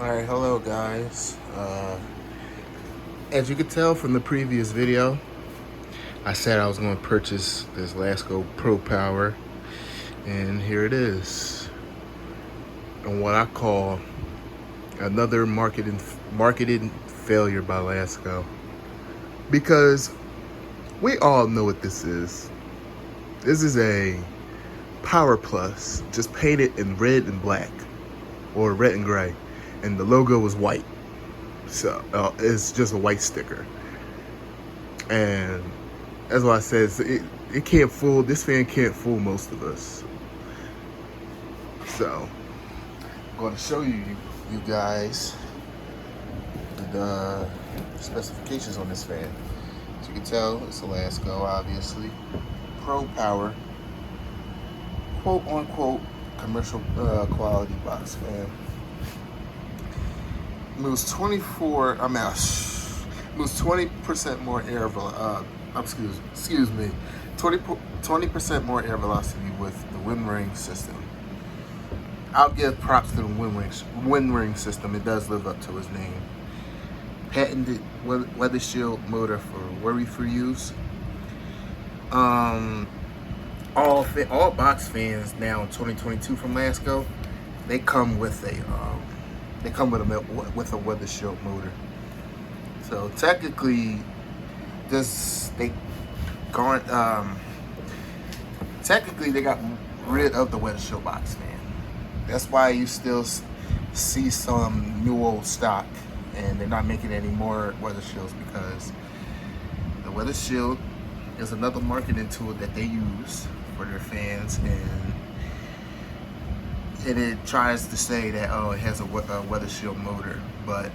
Alright, hello guys. As you could tell from the previous video, I said I was going to purchase this Lasko Pro Power, and here it is. And what I call another marketing failure by Lasko. Because we all know what this is. This is a Power Plus, just painted in red and black, or red and gray, and the logo was white. So it's just a white sticker, and that's why I said it can't fool. This fan can't fool most of us. So I'm going to show you guys the specifications on this fan. As you can tell, it's a Lasko, obviously. Pro Power, quote unquote commercial quality box fan. Moves 24. I'm out. Moves 20% more air. Excuse me. 20% more air velocity with the wind ring system. I'll give props to the wind ring system. It does live up to its name. Patented weather shield motor for worry-free use. All box fans now in 2022 from Lasko, they come with a weather shield motor. So technically, they got rid of the weather shield box fan. That's why you still see some new old stock, and they're not making any more weather shields, because the weather shield is another marketing tool that they use for their fans, and it tries to say that, oh, it has a weather shield motor, but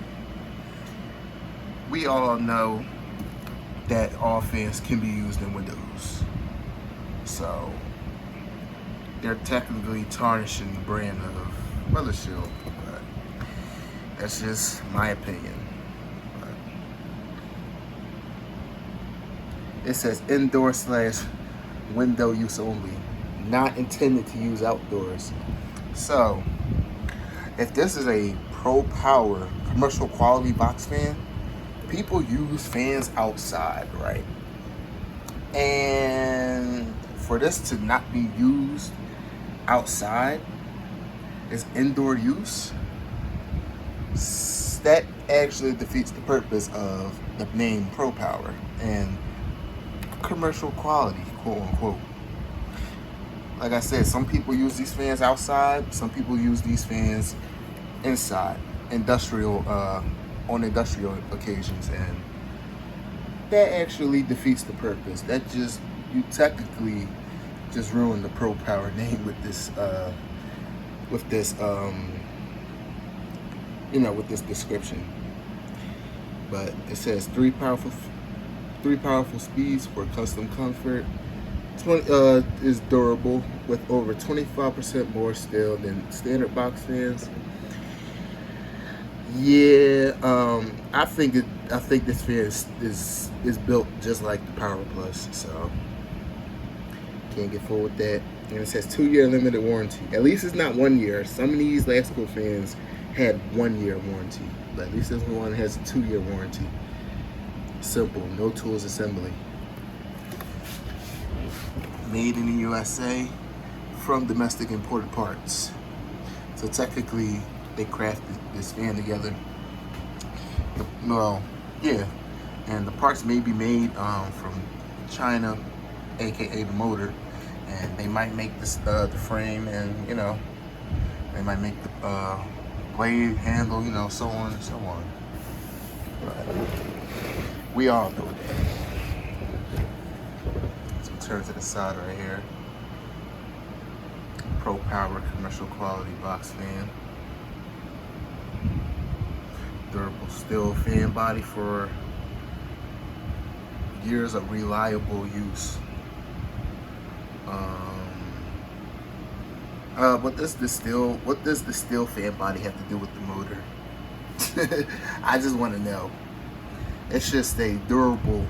we all know that all fans can be used in Windows. So they're technically tarnishing the brand of weather shield, but that's just my opinion. But it says indoor/window use only, not intended to use outdoors. So if this is a Pro Power commercial quality box fan, people use fans outside, right? And for this to not be used outside as indoor use, that actually defeats the purpose of the name Pro Power and commercial quality, quote unquote. Like I said, some people use these fans outside, some people use these fans inside, on industrial occasions, and that actually defeats the purpose. You technically just ruined the Pro Power name with this description. But it says three powerful speeds for custom comfort. Is durable with over 25% more steel than standard box fans. Yeah, I think this fan is built just like the Power Plus, so can't get full with that. And it says 2-year limited warranty. At least it's not 1 year. Some of these Lasko fans had 1 year warranty, but at least this one has a 2-year warranty. Simple, no tools assembly. Made in the USA from domestic imported parts. So technically, they crafted this fan together. And the parts may be made from China, aka the motor, and they might make this the frame, and they might make the blade handle, so on and so on. But we all know that. Turn to the side right here. Pro Power commercial quality box fan. Durable steel fan body for years of reliable use. What does the steel fan body have to do with the motor? I just want to know. It's just a durable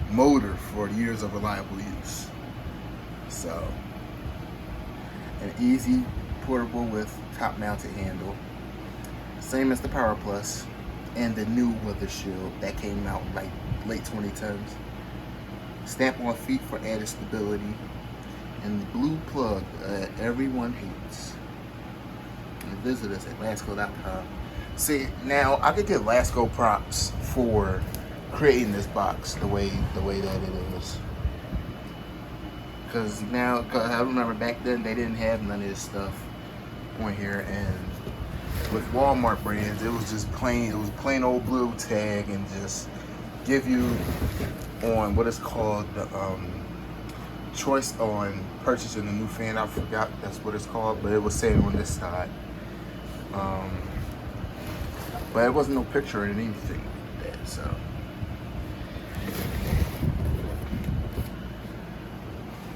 motor for years of reliable use. So, an easy portable with top mounted handle. Same as the Power Plus and the new Weather Shield that came out in like late 2010s. Snap-on feet for added stability. And the blue plug everyone hates. And visit us at Lasko.com. See, now I could give Lasko props for creating this box the way that it is. Cause I remember back then they didn't have none of this stuff on here, and with Walmart brands it was just plain. It was plain old blue tag and just give you on what is called the choice on purchasing a new fan. I forgot that's what it's called, but it was saying on this side. But there wasn't no picture or anything like that, so.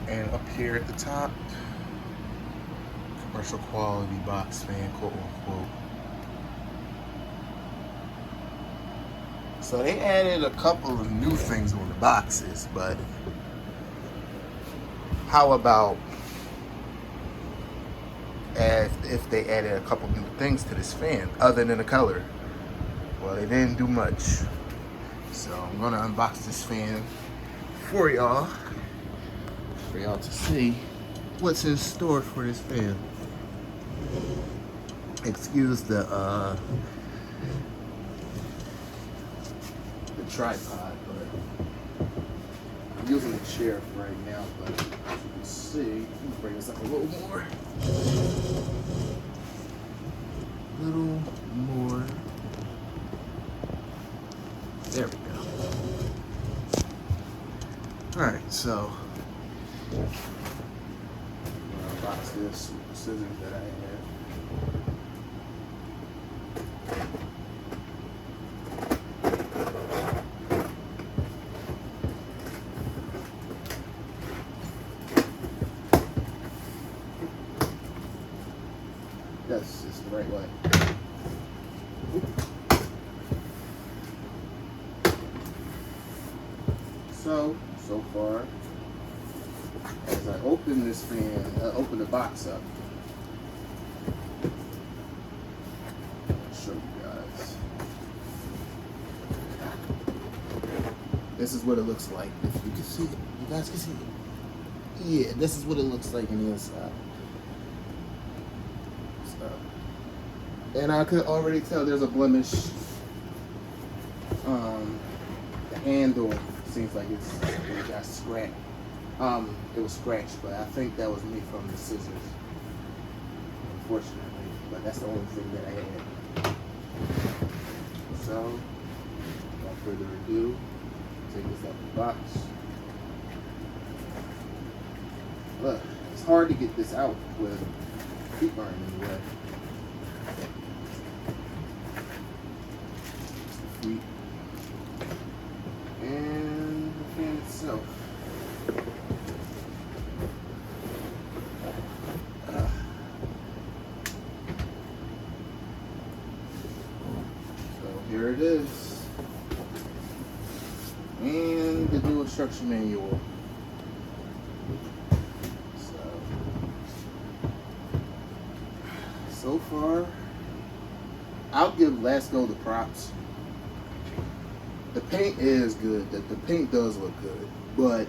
And up here at the top, commercial quality box fan, quote unquote. So they added a couple of new things on the boxes, but how about if they added a couple new things to this fan other than the color? Well, they didn't do much. So I'm gonna unbox this fan for y'all to see what's in store for this fan. Excuse the tripod, but I'm using the chair for right now, but as you can see, let me bring this up a little more. There we go. Alright, so I'm gonna unbox this with the scissors that I have. Yes, it's the right way. So far, as I open this fan, open the box up, I'll show you guys. This is what it looks like. If you can see it, you guys can see it. Yeah, this is what it looks like on the inside. And I could already tell there's a blemish. The handle seems like it got scratched. It was scratched, but I think that was me from the scissors, unfortunately. But that's the only thing that I had. So, without further ado, take this out of the box. Look, it's hard to get this out with heat burn anyway. Feet. And the fan itself. So here it is. And the new instruction manual. So far, I'll give Lasko the props. The paint is good. The paint does look good, but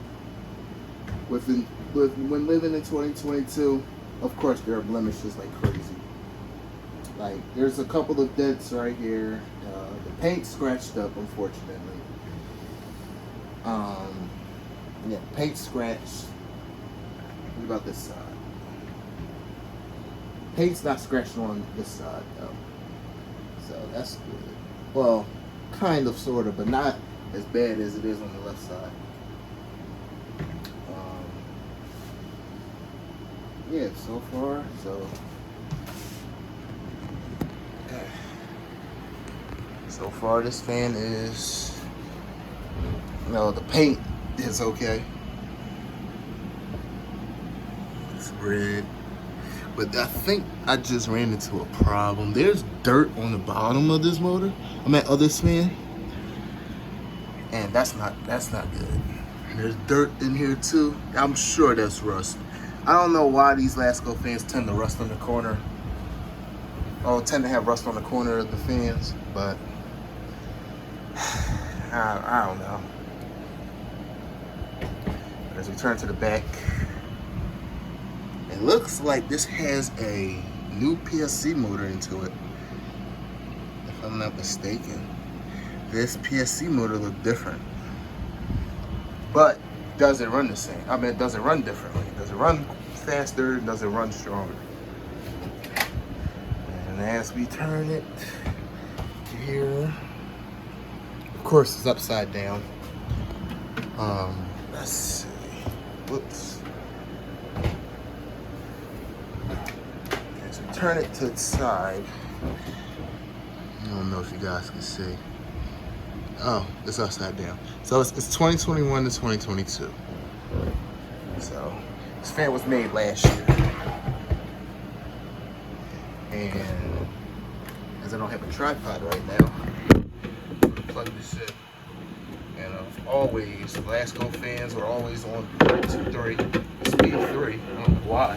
when living in 2022, of course there are blemishes like crazy. Like there's a couple of dents right here. The paint scratched up, unfortunately. Yeah, paint scratched. What about this side? Paint's not scratched on this side though, so that's good. Well, kind of, sort of, but not as bad as it is on the left side. Yeah, so far, so far this fan is, the paint is okay. It's red. But I think I just ran into a problem. There's dirt on the bottom of this motor. Of this fan. And that's not good. And there's dirt in here too. I'm sure that's rust. I don't know why these Lasko fans tend to rust on the corner. tend to have rust on the corner of the fans, but I don't know. As we turn to the back, it looks like this has a new PSC motor into it, if I'm not mistaken. This PSC motor looked different, but does it run the same? I mean, does it run differently? Does it run faster? Does it run stronger? And as we turn it here, of course it's upside down. Let's see. Whoops. As we turn it to its side, I don't know if you guys can see. Oh, it's upside down. So it's 2021 to 2022. So this fan was made last year. And as I don't have a tripod right now, I'm gonna plug this in. And always, Lasko fans are always on 2.3, speed 3. I don't know why.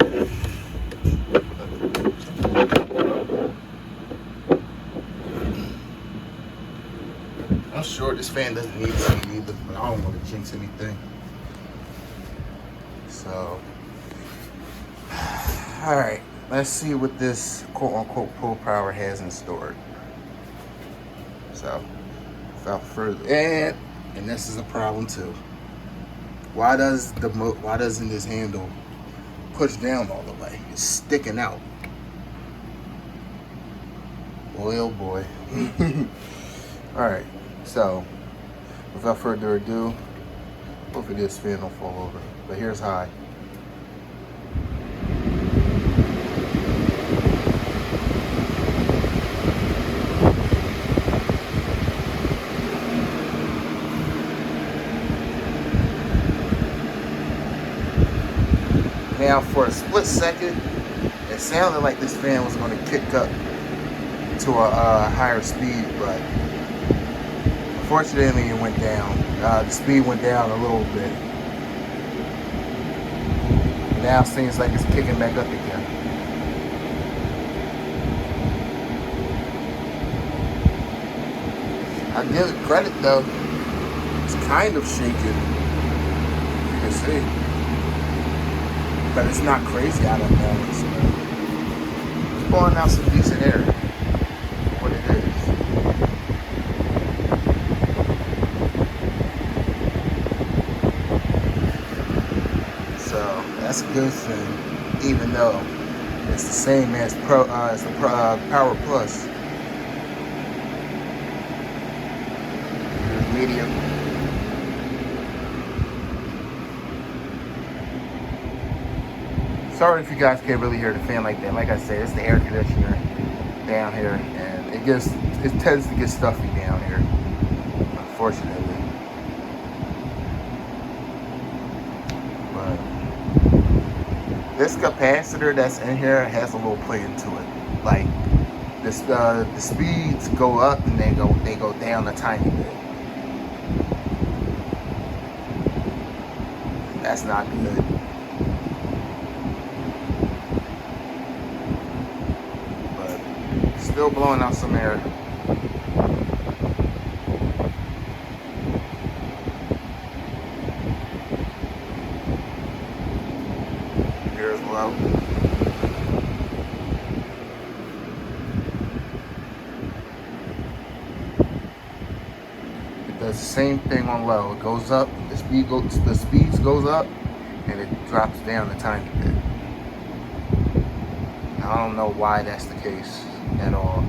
I'm sure this fan doesn't need speed either, but I don't want to jinx anything. So, alright, let's see what this quote-unquote Pro Power has in store. So, without further, and this is a problem too. Why doesn't this handle push down all the way? It's sticking out. Boy, oh boy. Alright, so without further ado, hopefully this fan don't fall over. But here's high. Now, for a split second, it sounded like this fan was going to kick up to a higher speed, but unfortunately it went down. The speed went down a little bit. Now it seems like it's kicking back up again. I give it credit though. It's kind of shaking. You can see. But it's not crazy out of balance. It's blowing out some decent air. What it is. So that's a good thing, even though it's the same as the Power Plus. Here's medium. Sorry if you guys can't really hear the fan like that. Like I said, it's the air conditioner down here, and it tends to get stuffy down here, unfortunately. But this capacitor that's in here has a little play into it. Like this, the speeds go up and they go down a tiny bit. That's not good. Still blowing out some air. Here's low. It does the same thing on low. It goes up, the speeds goes up, and it drops down a tiny bit. I don't know why that's the case at all.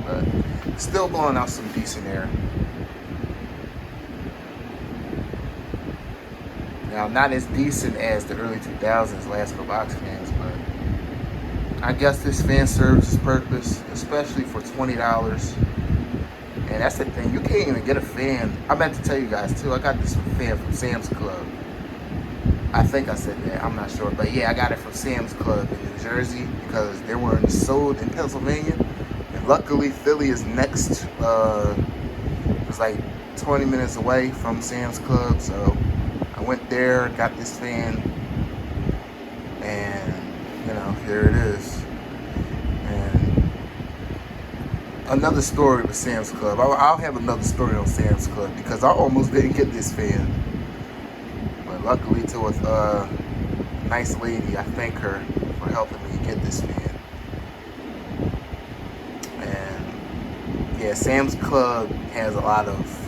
But still blowing out some decent air. Now, not as decent as the early 2000s Lasko box fans, but I guess this fan serves its purpose, especially for $20. And that's the thing, you can't even get a fan. I meant to tell you guys too, I got this fan from Sam's Club. I think I said that, I'm not sure. But yeah, I got it from Sam's Club in New Jersey because they weren't sold in Pennsylvania. And luckily, Philly is next. It's like 20 minutes away from Sam's Club, so I went there, got this fan, and you know, here it is. And another story with Sam's Club. I'll have another story on Sam's Club because I almost didn't get this fan, but luckily to a nice lady, I thank her for helping me get this fan. And yeah, Sam's Club has a lot of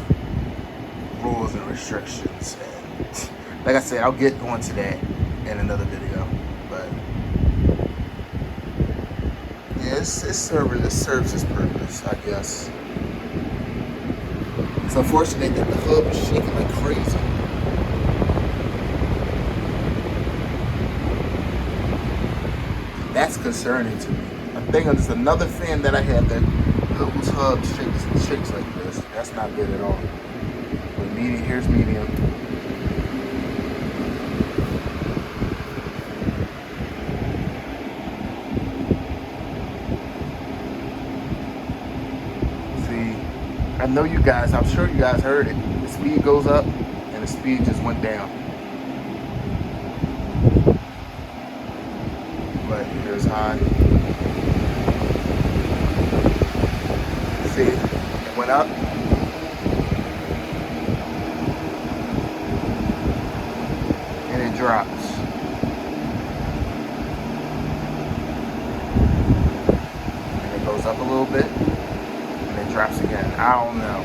rules and restrictions, and like I said, I'll get onto that in another video. But yeah, it serves its purpose, I guess. It's unfortunate that the hub is shaking like crazy. That's concerning to me. I'm thinking there's another fan that I have that whose hub shakes like this. That's not good at all. But medium, here's medium. See, I know you guys, I'm sure you guys heard it. The speed goes up and the speed just went down. But here's high. See, it went up. And it drops. And it goes up a little bit. And it drops again. I don't know.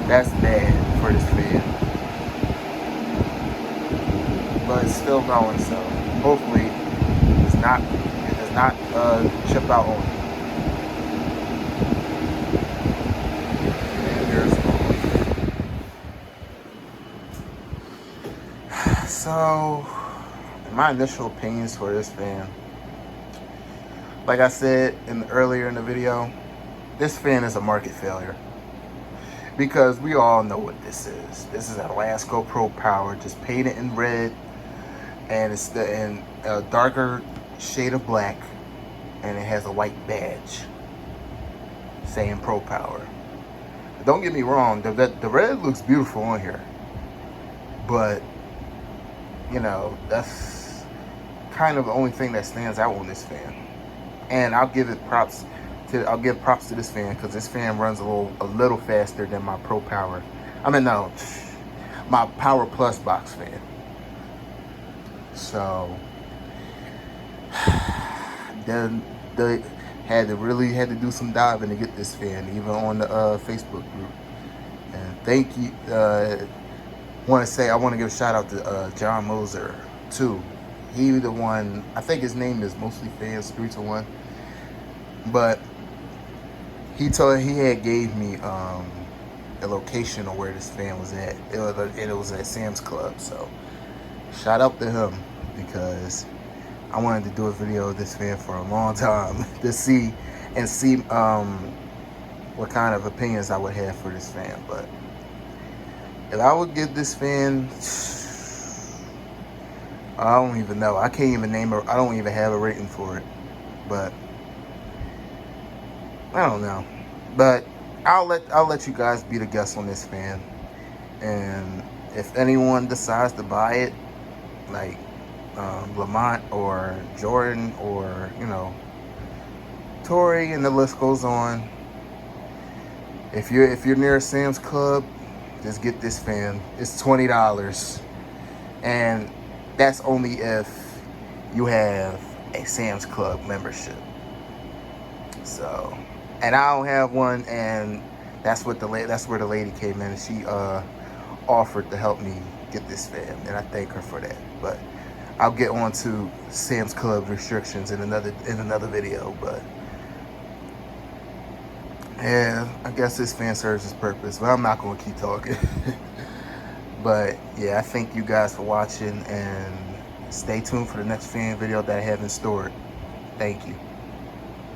That's bad for this fan. But it's still going, so hopefully it does not chip out on me. So, my initial opinions for this fan, like I said earlier in the video, this fan is a market failure because we all know what this is. This is a Lasko Pro Power, just painted in red, and it's in a darker shade of black, and it has a white badge saying Pro Power. Don't get me wrong, the red looks beautiful on here, but you know, that's kind of the only thing that stands out on this fan. And I'll give props to this fan because this fan runs a little faster than my Pro Power. I mean, no, my Power Plus box fan. So then they had to do some diving to get this fan, even on the Facebook group. And thank you. I want to give a shout out to John Moser too. He the one, I think his name is Mostly Fans 321, but he had gave me a location of where this fan was at. It was at Sam's Club. So shout out to him because I wanted to do a video of this fan for a long time to see what kind of opinions I would have for this fan. But if I would give this fan, I don't even know. I can't even name it. I don't even have a rating for it. But I don't know. But I'll let you guys be the guests on this fan. And if anyone decides to buy it, like Lamont or Jordan or Tori, and the list goes on. If you're near a Sam's Club, just get this fan. It's $20, and that's only if you have a Sam's Club membership. So, and I don't have one, and that's where the lady came in, and she offered to help me get this fan, and I thank her for that. But I'll get on to Sam's Club restrictions in another video. But yeah, I guess this fan serves its purpose, but I'm not going to keep talking. But yeah, I thank you guys for watching, and stay tuned for the next fan video that I have in store. Thank you.